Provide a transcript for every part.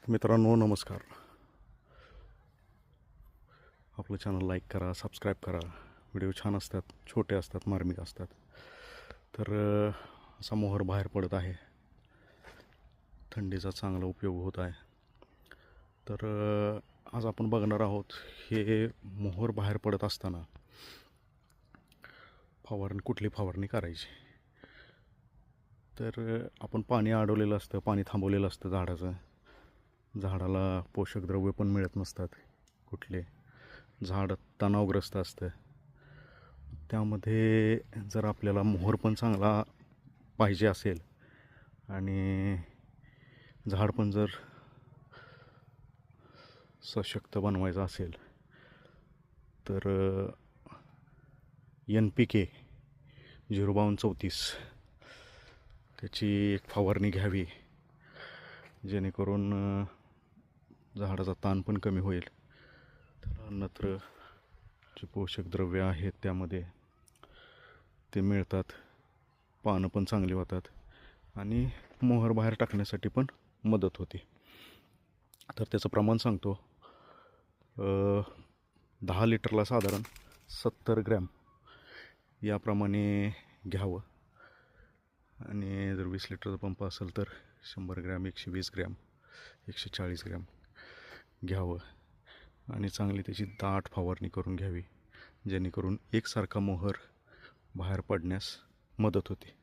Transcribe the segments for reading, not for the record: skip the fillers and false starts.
मित्रांनो नमस्कार. आपलं चॅनल लाईक करा, सबस्क्राईब करा. व्हिडिओ छान असतात, छोटे असतात, मार्मिक असतात. तर असा मोहर बाहेर पडत आहे. थंडीचा चांगला उपयोग होत आहे. तर आज आपण बघणार आहोत हे मोहर बाहेर पडत असताना कुठली फवारणी करायची. तर आपण पाणी अडवलेलं असतं, पाणी थांबवलेलं असतं झाडाला पोषक द्रव्य पण मिळत नसतात कुठले. झाड तणावग्रस्त असतं. त्यामध्ये जर आपल्याला मोहर पण चांगला पाहिजे असेल आणि झाड पण जर सशक्त बनवायचं असेल तर NPK 05234 त्याची एक फवारणी घ्यावी, जेणेकरून झाडाचा ताण पण कमी होईल. त्याला नत्र जे पोषक द्रव्य आहेत त्यामध्ये ते मिळतात, पानं पण चांगली होतात आणि मोहर बाहेर टाकण्यासाठी पण मदत होते. तर त्याचं प्रमाण सांगतो. 10 लिटरला साधारण 70 ग्रॅम याप्रमाणे घ्यावं. आणि जर 20 लिटरचा पंप असेल तर 100 ग्रॅम, 120 ग्रॅम, 140 ग्रॅम घ्यावं आणि चांगली त्याची दाट फवारणी करून घ्यावी, जेणेकरून एकसारखा मोहर बाहेर पडण्यास मदत होते.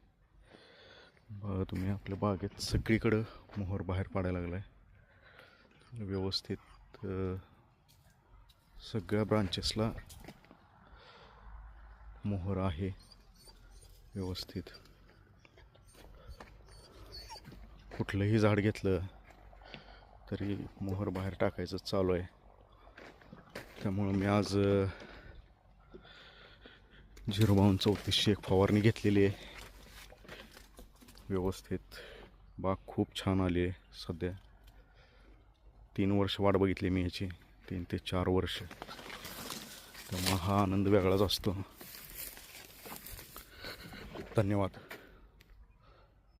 तुम्ही आपल्या बागेत सगळीकडं मोहर बाहेर पाडायला लागला आहे. व्यवस्थित सगळ्या ब्रांचेसला मोहर आहे व्यवस्थित. कुठलंही झाड घेतलं तरी मोहर बाहेर टाकायचं चालू आहे. त्यामुळं मी आज 05234 एक फवारणी घेतलेली आहे. व्यवस्थित बाग खूप छान आली आहे. सध्या 3 वर्ष वाट बघितली मी ह्याची, 3 ते 4 वर्ष. त्यामुळं हा आनंद वेगळाच असतो. धन्यवाद.